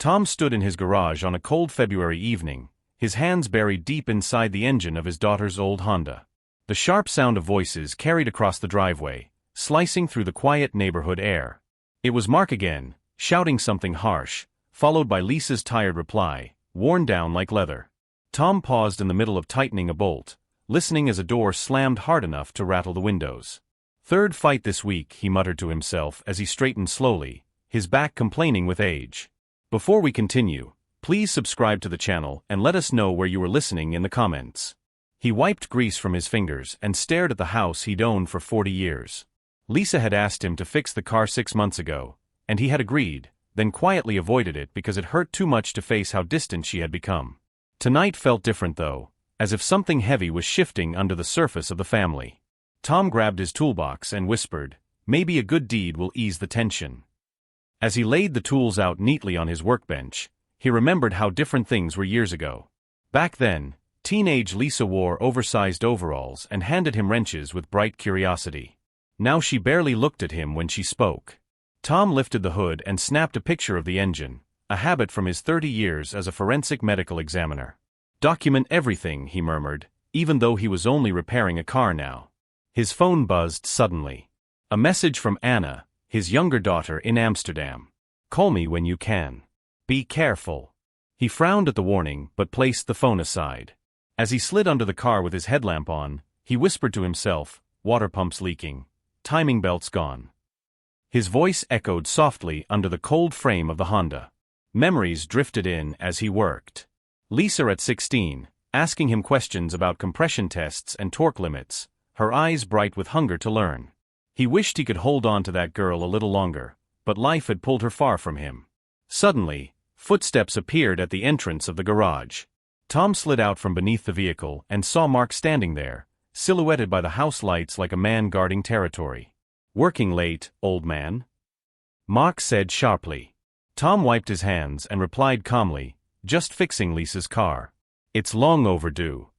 Tom stood in his garage on a cold February evening, his hands buried deep inside the engine of his daughter's old Honda. The sharp sound of voices carried across the driveway, slicing through the quiet neighborhood air. It was Mark again, shouting something harsh, followed by Lisa's tired reply, worn down like leather. Tom paused in the middle of tightening a bolt, listening as a door slammed hard enough to rattle the windows. "Third fight this week," he muttered to himself as he straightened slowly, his back complaining with age. Before we continue, please subscribe to the channel and let us know where you were listening in the comments. He wiped grease from his fingers and stared at the house he'd owned for 40 years. Lisa had asked him to fix the car 6 months ago, and he had agreed, then quietly avoided it because it hurt too much to face how distant she had become. Tonight felt different though, as if something heavy was shifting under the surface of the family. Tom grabbed his toolbox and whispered, "Maybe a good deed will ease the tension." As he laid the tools out neatly on his workbench, he remembered how different things were years ago. Back then, teenage Lisa wore oversized overalls and handed him wrenches with bright curiosity. Now she barely looked at him when she spoke. Tom lifted the hood and snapped a picture of the engine, a habit from his 30 years as a forensic medical examiner. "Document everything," he murmured, even though he was only repairing a car now. His phone buzzed suddenly. A message from Anna, his younger daughter in Amsterdam. "Call me when you can. Be careful." He frowned at the warning but placed the phone aside. As he slid under the car with his headlamp on, he whispered to himself, "Water pumps leaking. Timing belts gone." His voice echoed softly under the cold frame of the Honda. Memories drifted in as he worked. Lisa at 16, asking him questions about compression tests and torque limits, her eyes bright with hunger to learn. He wished he could hold on to that girl a little longer, but life had pulled her far from him. Suddenly, footsteps appeared at the entrance of the garage. Tom slid out from beneath the vehicle and saw Mark standing there, silhouetted by the house lights like a man guarding territory. "Working late, old man?" Mark said sharply. Tom wiped his hands and replied calmly, "Just fixing Lisa's car. It's long overdue."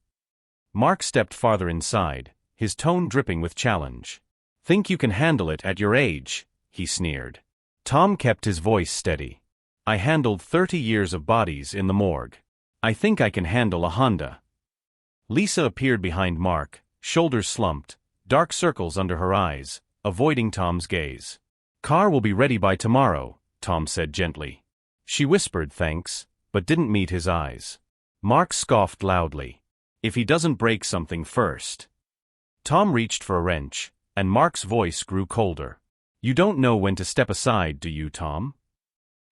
Mark stepped farther inside, his tone dripping with challenge. "Think you can handle it at your age?" he sneered. Tom kept his voice steady. "I handled 30 years of bodies in the morgue. I think I can handle a Honda." Lisa appeared behind Mark, shoulders slumped, dark circles under her eyes, avoiding Tom's gaze. "Car will be ready by tomorrow," Tom said gently. She whispered thanks, but didn't meet his eyes. Mark scoffed loudly. "If he doesn't break something first." Tom reached for a wrench, and Mark's voice grew colder. "You don't know when to step aside, do you, Tom?"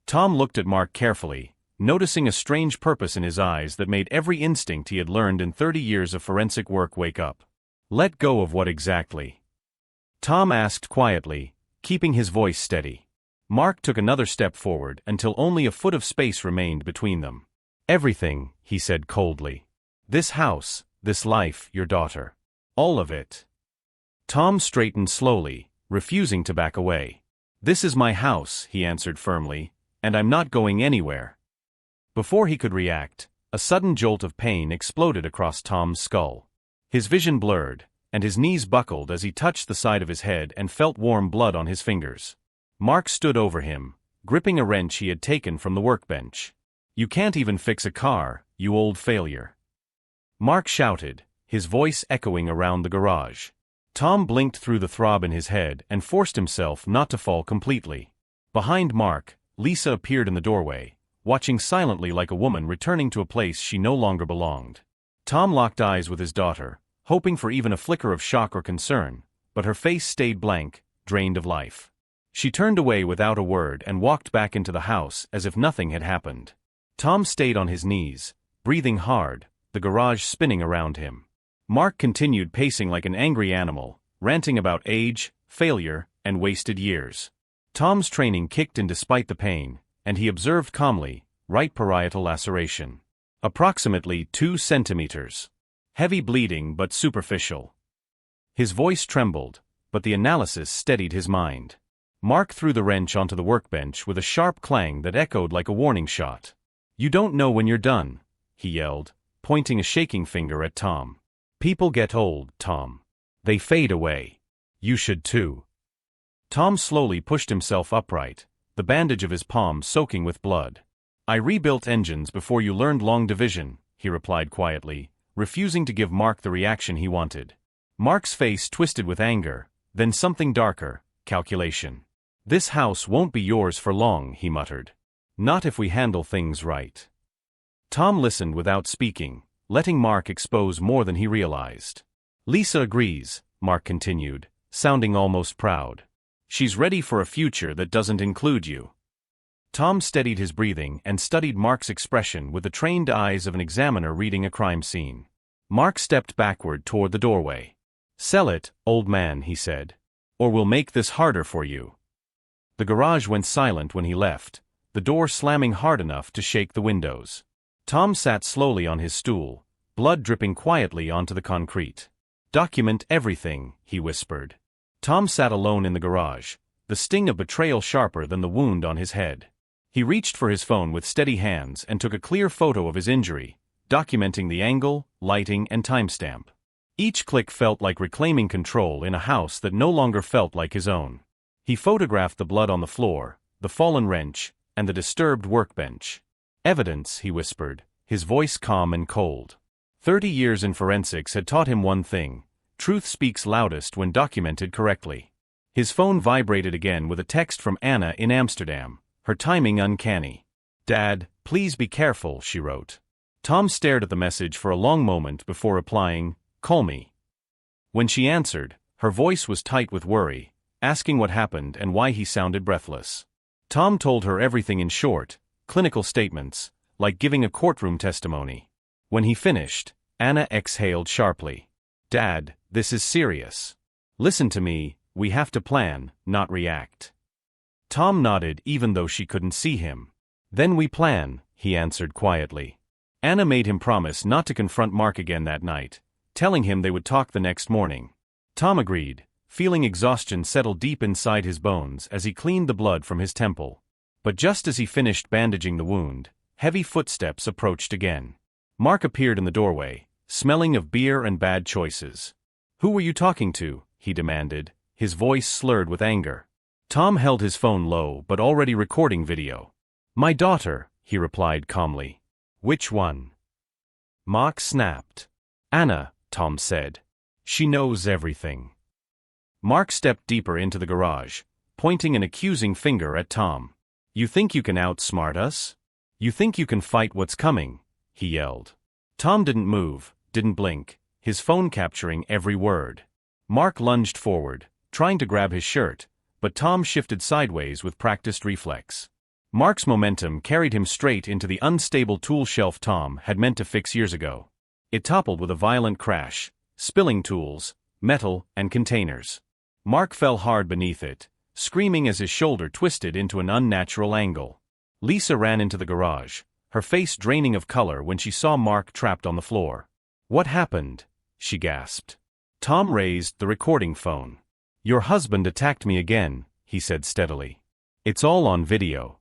Tom looked at Mark carefully, noticing a strange purpose in his eyes that made every instinct he had learned in 30 years of forensic work wake up. "Let go of what exactly?" Tom asked quietly, keeping his voice steady. Mark took another step forward until only a foot of space remained between them. "Everything," he said coldly. "This house, this life, your daughter. All of it." Tom straightened slowly, refusing to back away. "This is my house," he answered firmly, "and I'm not going anywhere." Before he could react, a sudden jolt of pain exploded across Tom's skull. His vision blurred, and his knees buckled as he touched the side of his head and felt warm blood on his fingers. Mark stood over him, gripping a wrench he had taken from the workbench. "You can't even fix a car, you old failure." Mark shouted, his voice echoing around the garage. Tom blinked through the throb in his head and forced himself not to fall completely. Behind Mark, Lisa appeared in the doorway, watching silently like a woman returning to a place she no longer belonged. Tom locked eyes with his daughter, hoping for even a flicker of shock or concern, but her face stayed blank, drained of life. She turned away without a word and walked back into the house as if nothing had happened. Tom stayed on his knees, breathing hard, the garage spinning around him. Mark continued pacing like an angry animal, ranting about age, failure, and wasted years. Tom's training kicked in despite the pain, and he observed calmly, right parietal laceration. Approximately 2 centimeters. Heavy bleeding but superficial. His voice trembled, but the analysis steadied his mind. Mark threw the wrench onto the workbench with a sharp clang that echoed like a warning shot. "You don't know when you're done," he yelled, pointing a shaking finger at Tom. "People get old, Tom. They fade away. You should too." Tom slowly pushed himself upright, the bandage of his palm soaking with blood. I rebuilt engines before you learned long division, he replied quietly, refusing to give Mark the reaction he wanted. Mark's face twisted with anger, then something darker, calculation. This house won't be yours for long, he muttered. Not if we handle things right. Tom listened without speaking, letting Mark expose more than he realized. Lisa agrees, Mark continued, sounding almost proud. She's ready for a future that doesn't include you. Tom steadied his breathing and studied Mark's expression with the trained eyes of an examiner reading a crime scene. Mark stepped backward toward the doorway. Sell it, old man, he said. Or we'll make this harder for you. The garage went silent when he left, the door slamming hard enough to shake the windows. Tom sat slowly on his stool, blood dripping quietly onto the concrete. Document everything, he whispered. Tom sat alone in the garage, the sting of betrayal sharper than the wound on his head. He reached for his phone with steady hands and took a clear photo of his injury, documenting the angle, lighting, and timestamp. Each click felt like reclaiming control in a house that no longer felt like his own. He photographed the blood on the floor, the fallen wrench, and the disturbed workbench. Evidence, he whispered, his voice calm and cold. 30 years in forensics had taught him one thing: truth speaks loudest when documented correctly. His phone vibrated again with a text from Anna in Amsterdam, her timing uncanny. Dad, please be careful, she wrote. Tom stared at the message for a long moment before replying, call me. When she answered, her voice was tight with worry, asking what happened and why he sounded breathless. Tom told her everything in short, clinical statements, like giving a courtroom testimony. When he finished, Anna exhaled sharply. Dad, this is serious. Listen to me, we have to plan, not react. Tom nodded even though she couldn't see him. Then we plan, he answered quietly. Anna made him promise not to confront Mark again that night, telling him they would talk the next morning. Tom agreed, feeling exhaustion settle deep inside his bones as he cleaned the blood from his temple. But just as he finished bandaging the wound, heavy footsteps approached again. Mark appeared in the doorway, smelling of beer and bad choices. Who were you talking to? He demanded, his voice slurred with anger. Tom held his phone low but already recording video. My daughter, he replied calmly. Which one? Mark snapped. Anna, Tom said. She knows everything. Mark stepped deeper into the garage, pointing an accusing finger at Tom. You think you can outsmart us? You think you can fight what's coming? He yelled. Tom didn't move, didn't blink, his phone capturing every word. Mark lunged forward, trying to grab his shirt, but Tom shifted sideways with practiced reflex. Mark's momentum carried him straight into the unstable tool shelf Tom had meant to fix years ago. It toppled with a violent crash, spilling tools, metal, and containers. Mark fell hard beneath it, screaming as his shoulder twisted into an unnatural angle. Lisa ran into the garage, her face draining of color when she saw Mark trapped on the floor. What happened? She gasped. Tom raised the recording phone. Your husband attacked me again, he said steadily. It's all on video.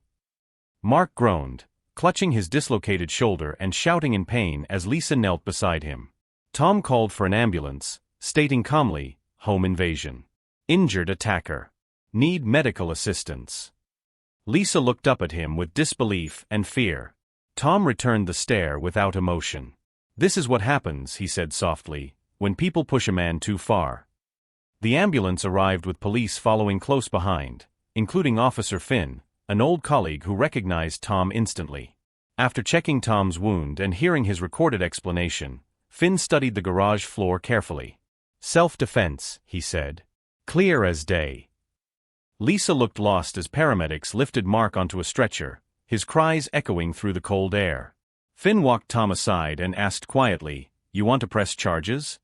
Mark groaned, clutching his dislocated shoulder and shouting in pain as Lisa knelt beside him. Tom called for an ambulance, stating calmly, home invasion. Injured attacker. Need medical assistance. Lisa looked up at him with disbelief and fear. Tom returned the stare without emotion. This is what happens, he said softly, when people push a man too far. The ambulance arrived with police following close behind, including Officer Finn, an old colleague who recognized Tom instantly. After checking Tom's wound and hearing his recorded explanation, Finn studied the garage floor carefully. Self-defense, he said. Clear as day. Lisa looked lost as paramedics lifted Mark onto a stretcher, his cries echoing through the cold air. Finn walked Tom aside and asked quietly, You want to press charges?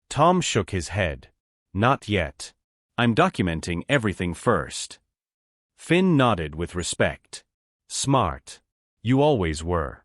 Tom shook his head. Not yet. I'm documenting everything first. Finn nodded with respect. Smart. You always were.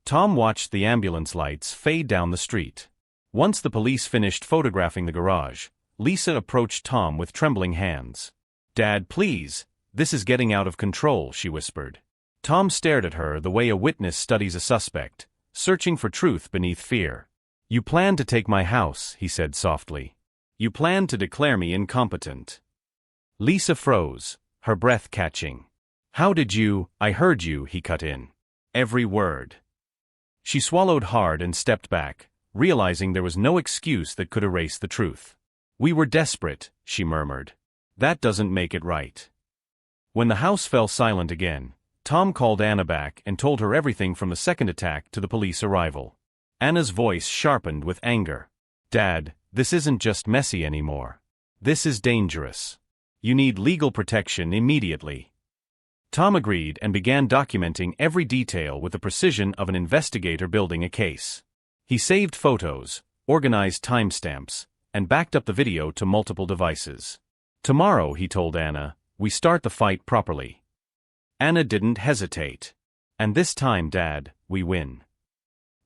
Tom watched the ambulance lights fade down the street. Once the police finished photographing the garage, Lisa approached Tom with trembling hands. Dad, please, this is getting out of control, she whispered. Tom stared at her the way a witness studies a suspect, searching for truth beneath fear. You plan to take my house, he said softly. You plan to declare me incompetent. Lisa froze, her breath catching. How did you? I heard you, he cut in. Every word. She swallowed hard and stepped back, realizing there was no excuse that could erase the truth. We were desperate, she murmured. That doesn't make it right. When the house fell silent again, Tom called Anna back and told her everything from the second attack to the police arrival. Anna's voice sharpened with anger. Dad, this isn't just messy anymore. This is dangerous. You need legal protection immediately. Tom agreed and began documenting every detail with the precision of an investigator building a case. He saved photos, organized timestamps, and backed up the video to multiple devices. Tomorrow, he told Anna, we start the fight properly. Anna didn't hesitate. And this time, Dad, we win.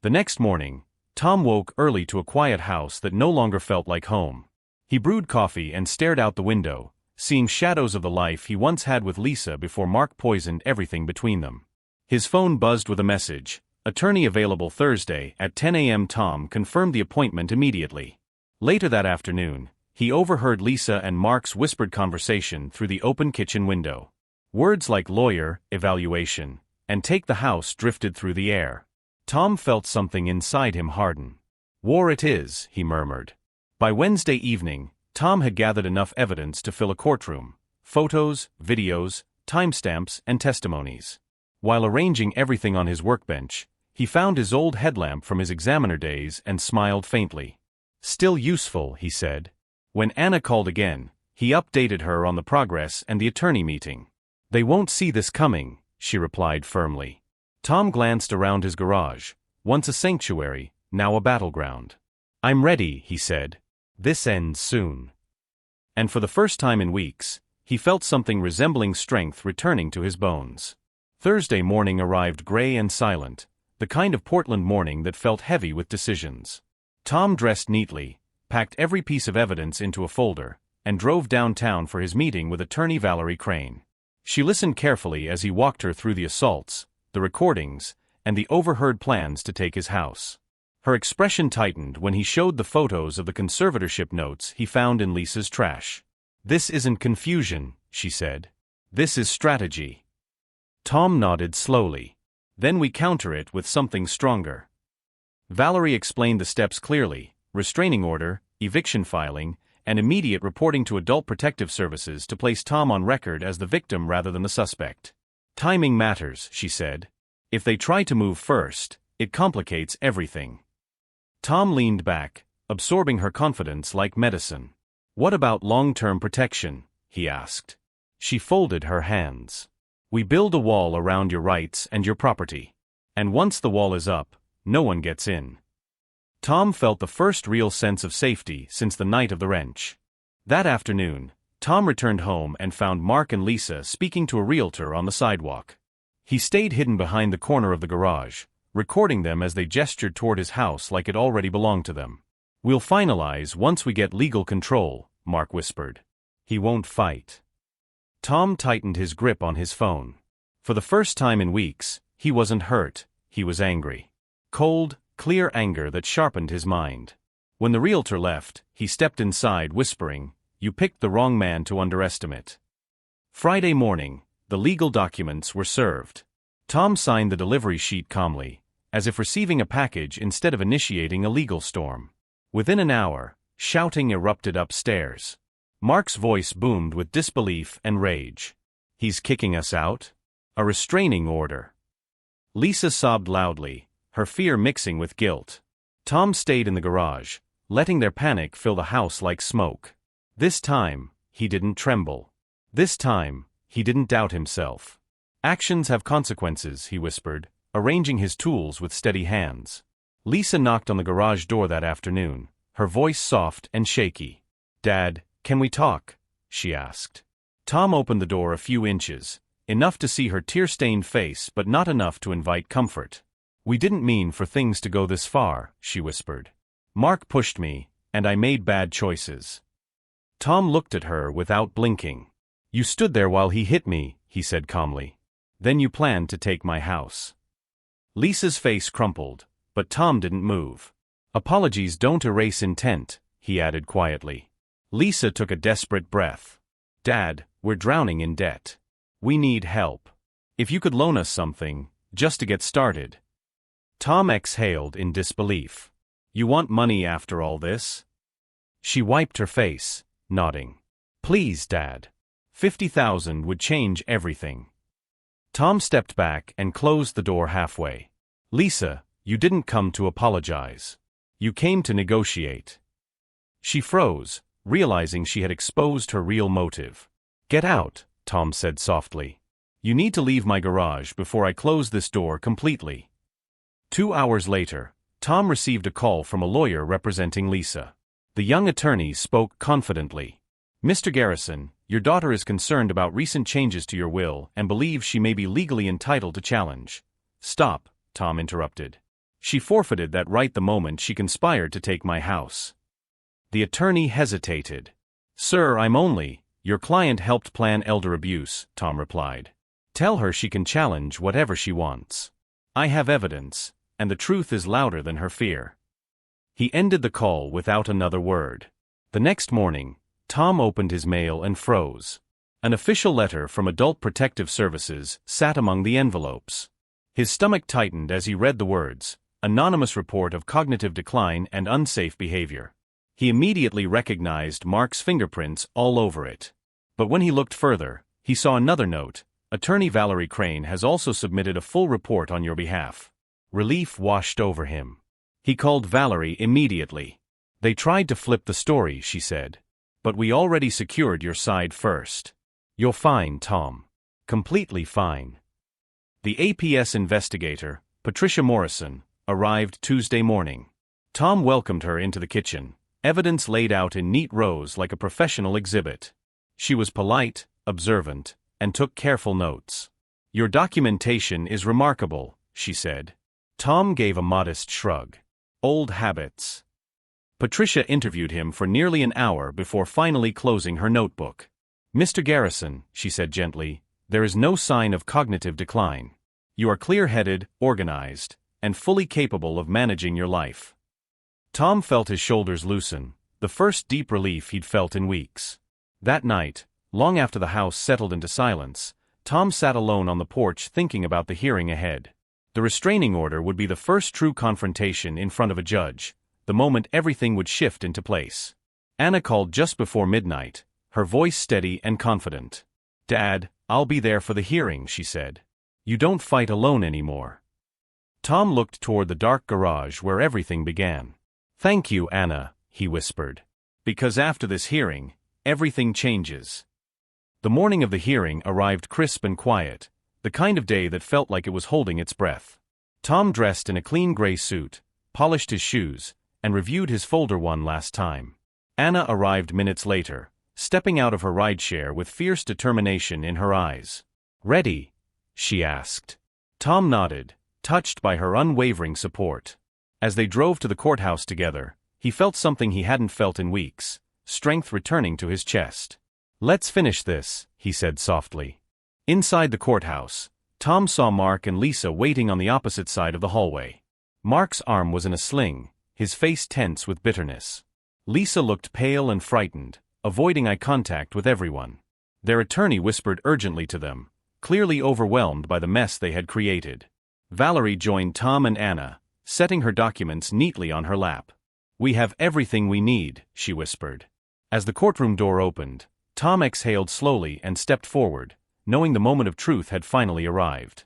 The next morning, Tom woke early to a quiet house that no longer felt like home. He brewed coffee and stared out the window, seeing shadows of the life he once had with Lisa before Mark poisoned everything between them. His phone buzzed with a message, attorney available Thursday at 10 a.m. Tom confirmed the appointment immediately. Later that afternoon, he overheard Lisa and Mark's whispered conversation through the open kitchen window. Words like lawyer, evaluation, and take the house drifted through the air. Tom felt something inside him harden. War it is, he murmured. By Wednesday evening, Tom had gathered enough evidence to fill a courtroom: photos, videos, timestamps, and testimonies. While arranging everything on his workbench, he found his old headlamp from his examiner days and smiled faintly. Still useful, he said. When Anna called again, he updated her on the progress and the attorney meeting. They won't see this coming, she replied firmly. Tom glanced around his garage, once a sanctuary, now a battleground. I'm ready, he said. This ends soon. And for the first time in weeks, he felt something resembling strength returning to his bones. Thursday morning arrived gray and silent, the kind of Portland morning that felt heavy with decisions. Tom dressed neatly, packed every piece of evidence into a folder, and drove downtown for his meeting with attorney Valerie Crane. She listened carefully as he walked her through the assaults, the recordings, and the overheard plans to take his house. Her expression tightened when he showed the photos of the conservatorship notes he found in Lisa's trash. This isn't confusion, she said. This is strategy. Tom nodded slowly. Then we counter it with something stronger. Valerie explained the steps clearly: restraining order, eviction filing, and immediate reporting to Adult Protective Services to place Tom on record as the victim rather than the suspect. Timing matters, she said. If they try to move first, it complicates everything. Tom leaned back, absorbing her confidence like medicine. What about long-term protection? He asked. She folded her hands. We build a wall around your rights and your property. And once the wall is up, no one gets in. Tom felt the first real sense of safety since the night of the wrench. That afternoon, Tom returned home and found Mark and Lisa speaking to a realtor on the sidewalk. He stayed hidden behind the corner of the garage, recording them as they gestured toward his house like it already belonged to them. We'll finalize once we get legal control, Mark whispered. He won't fight. Tom tightened his grip on his phone. For the first time in weeks, he wasn't hurt, he was angry. Cold, clear anger that sharpened his mind. When the realtor left, he stepped inside whispering, "You picked the wrong man to underestimate." Friday morning, the legal documents were served. Tom signed the delivery sheet calmly, as if receiving a package instead of initiating a legal storm. Within an hour, shouting erupted upstairs. Mark's voice boomed with disbelief and rage. He's kicking us out? A restraining order. Lisa sobbed loudly, her fear mixing with guilt. Tom stayed in the garage, letting their panic fill the house like smoke. This time, he didn't tremble. This time, he didn't doubt himself. Actions have consequences, he whispered, arranging his tools with steady hands. Lisa knocked on the garage door that afternoon, her voice soft and shaky. "Dad, can we talk?" she asked. Tom opened the door a few inches, enough to see her tear-stained face but not enough to invite comfort. "We didn't mean for things to go this far," she whispered. "Mark pushed me, and I made bad choices." Tom looked at her without blinking. "You stood there while he hit me," he said calmly. "Then you planned to take my house." Lisa's face crumpled, but Tom didn't move. "Apologies don't erase intent," he added quietly. Lisa took a desperate breath. "Dad, we're drowning in debt. We need help." If you could loan us something, just to get started. Tom exhaled in disbelief. You want money after all this? She wiped her face, nodding. Please, Dad. 50,000 would change everything. Tom stepped back and closed the door halfway. Lisa, you didn't come to apologize. You came to negotiate. She froze, realizing she had exposed her real motive. Get out, Tom said softly. You need to leave my garage before I close this door completely. 2 hours later, Tom received a call from a lawyer representing Lisa. The young attorney spoke confidently. Mr. Garrison, your daughter is concerned about recent changes to your will and believes she may be legally entitled to challenge. Stop, Tom interrupted. She forfeited that right the moment she conspired to take my house. The attorney hesitated. Sir, your client helped plan elder abuse, Tom replied. Tell her she can challenge whatever she wants. I have evidence, and the truth is louder than her fear. He ended the call without another word. The next morning, Tom opened his mail and froze. An official letter from Adult Protective Services sat among the envelopes. His stomach tightened as he read the words, Anonymous Report of Cognitive Decline and Unsafe Behavior. He immediately recognized Mark's fingerprints all over it. But when he looked further, he saw another note. Attorney Valerie Crane has also submitted a full report on your behalf. Relief washed over him. He called Valerie immediately. They tried to flip the story, she said. But we already secured your side first. You're fine, Tom. Completely fine. The APS investigator, Patricia Morrison, arrived Tuesday morning. Tom welcomed her into the kitchen, evidence laid out in neat rows like a professional exhibit. She was polite, observant, and took careful notes. Your documentation is remarkable, she said. Tom gave a modest shrug. Old habits. Patricia interviewed him for nearly an hour before finally closing her notebook. Mr. Garrison, she said gently, there is no sign of cognitive decline. You are clear-headed, organized, and fully capable of managing your life. Tom felt his shoulders loosen, the first deep relief he'd felt in weeks. That night, long after the house settled into silence, Tom sat alone on the porch thinking about the hearing ahead. The restraining order would be the first true confrontation in front of a judge, the moment everything would shift into place. Anna called just before midnight, her voice steady and confident. Dad, I'll be there for the hearing, she said. You don't fight alone anymore. Tom looked toward the dark garage where everything began. Thank you, Anna, he whispered. Because after this hearing, everything changes. The morning of the hearing arrived crisp and quiet, the kind of day that felt like it was holding its breath. Tom dressed in a clean gray suit, polished his shoes, and reviewed his folder one last time. Anna arrived minutes later, stepping out of her rideshare with fierce determination in her eyes. Ready? She asked. Tom nodded, touched by her unwavering support. As they drove to the courthouse together, he felt something he hadn't felt in weeks, strength returning to his chest. Let's finish this, he said softly. Inside the courthouse, Tom saw Mark and Lisa waiting on the opposite side of the hallway. Mark's arm was in a sling, his face tense with bitterness. Lisa looked pale and frightened, avoiding eye contact with everyone. Their attorney whispered urgently to them, clearly overwhelmed by the mess they had created. Valerie joined Tom and Anna, setting her documents neatly on her lap. We have everything we need, she whispered. As the courtroom door opened, Tom exhaled slowly and stepped forward, knowing the moment of truth had finally arrived.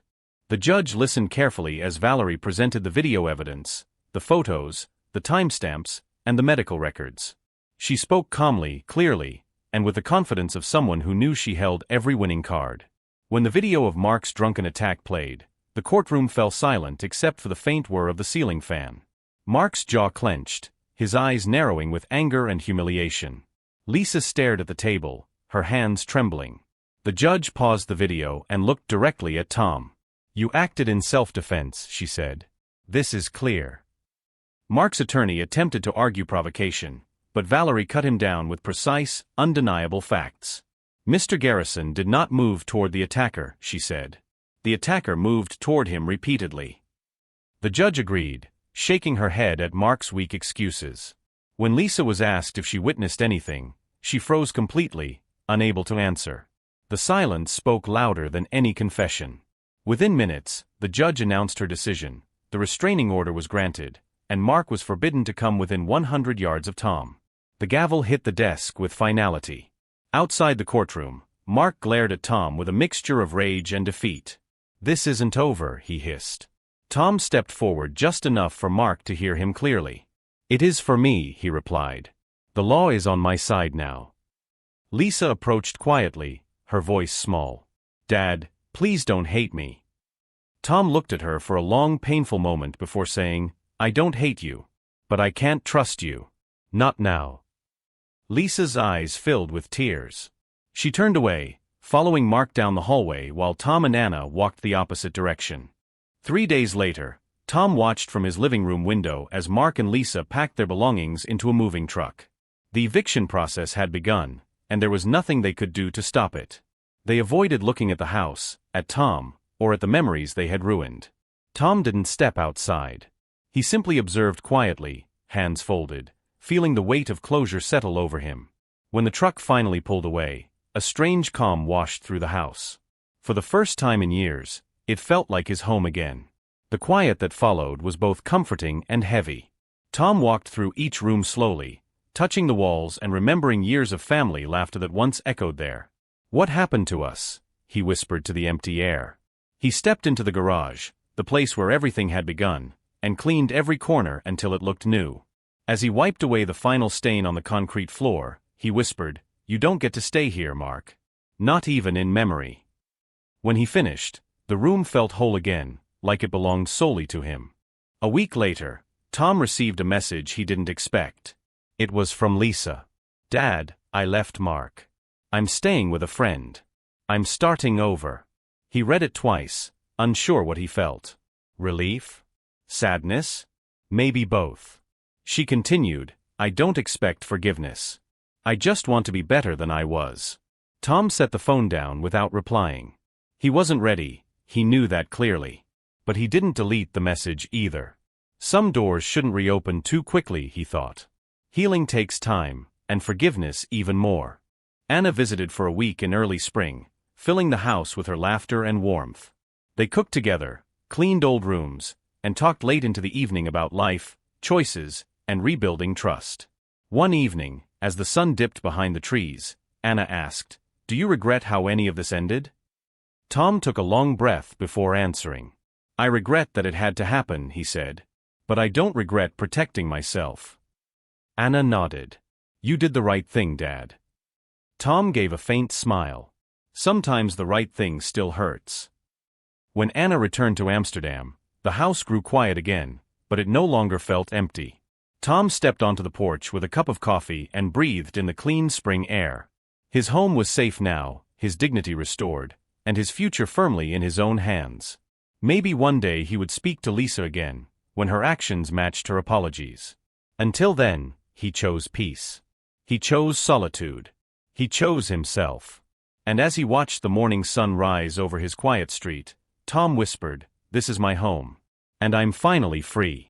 The judge listened carefully as Valerie presented the video evidence, the photos, the timestamps, and the medical records. She spoke calmly, clearly, and with the confidence of someone who knew she held every winning card. When the video of Mark's drunken attack played, the courtroom fell silent except for the faint whir of the ceiling fan. Mark's jaw clenched, his eyes narrowing with anger and humiliation. Lisa stared at the table, her hands trembling. The judge paused the video and looked directly at Tom. You acted in self-defense, she said. This is clear. Mark's attorney attempted to argue provocation, but Valerie cut him down with precise, undeniable facts. Mr. Garrison did not move toward the attacker, she said. The attacker moved toward him repeatedly. The judge agreed, shaking her head at Mark's weak excuses. When Lisa was asked if she witnessed anything, she froze completely, unable to answer. The silence spoke louder than any confession. Within minutes, the judge announced her decision, the restraining order was granted, and Mark was forbidden to come within 100 yards of Tom. The gavel hit the desk with finality. Outside the courtroom, Mark glared at Tom with a mixture of rage and defeat. "This isn't over," he hissed. Tom stepped forward just enough for Mark to hear him clearly. "It is for me," he replied. "The law is on my side now." Lisa approached quietly, her voice small. "Dad, please don't hate me." Tom looked at her for a long, painful moment before saying, "I don't hate you. But I can't trust you. Not now." Lisa's eyes filled with tears. She turned away, following Mark down the hallway while Tom and Anna walked the opposite direction. 3 days later, Tom watched from his living room window as Mark and Lisa packed their belongings into a moving truck. The eviction process had begun, and there was nothing they could do to stop it. They avoided looking at the house, at Tom, or at the memories they had ruined. Tom didn't step outside. He simply observed quietly, hands folded, feeling the weight of closure settle over him. When the truck finally pulled away, a strange calm washed through the house. For the first time in years, it felt like his home again. The quiet that followed was both comforting and heavy. Tom walked through each room slowly, touching the walls and remembering years of family laughter that once echoed there. "What happened to us?" he whispered to the empty air. He stepped into the garage, the place where everything had begun, and cleaned every corner until it looked new. As he wiped away the final stain on the concrete floor, he whispered, "You don't get to stay here, Mark. Not even in memory." When he finished, the room felt whole again, like it belonged solely to him. A week later, Tom received a message he didn't expect. It was from Lisa. "Dad, I left Mark. I'm staying with a friend. I'm starting over." He read it twice, unsure what he felt. Relief? Sadness? Maybe both. She continued, "I don't expect forgiveness. I just want to be better than I was." Tom set the phone down without replying. He wasn't ready, he knew that clearly. But he didn't delete the message either. Some doors shouldn't reopen too quickly, he thought. Healing takes time, and forgiveness even more. Anna visited for a week in early spring, filling the house with her laughter and warmth. They cooked together, cleaned old rooms, and talked late into the evening about life, choices, and rebuilding trust. One evening, as the sun dipped behind the trees, Anna asked, "Do you regret how any of this ended?" Tom took a long breath before answering. "I regret that it had to happen," he said. "But I don't regret protecting myself." Anna nodded. "You did the right thing, Dad." Tom gave a faint smile. Sometimes the right thing still hurts. When Anna returned to Amsterdam, the house grew quiet again, but it no longer felt empty. Tom stepped onto the porch with a cup of coffee and breathed in the clean spring air. His home was safe now, his dignity restored, and his future firmly in his own hands. Maybe one day he would speak to Lisa again, when her actions matched her apologies. Until then, he chose peace. He chose solitude. He chose himself. And as he watched the morning sun rise over his quiet street, Tom whispered, "This is my home. And I'm finally free."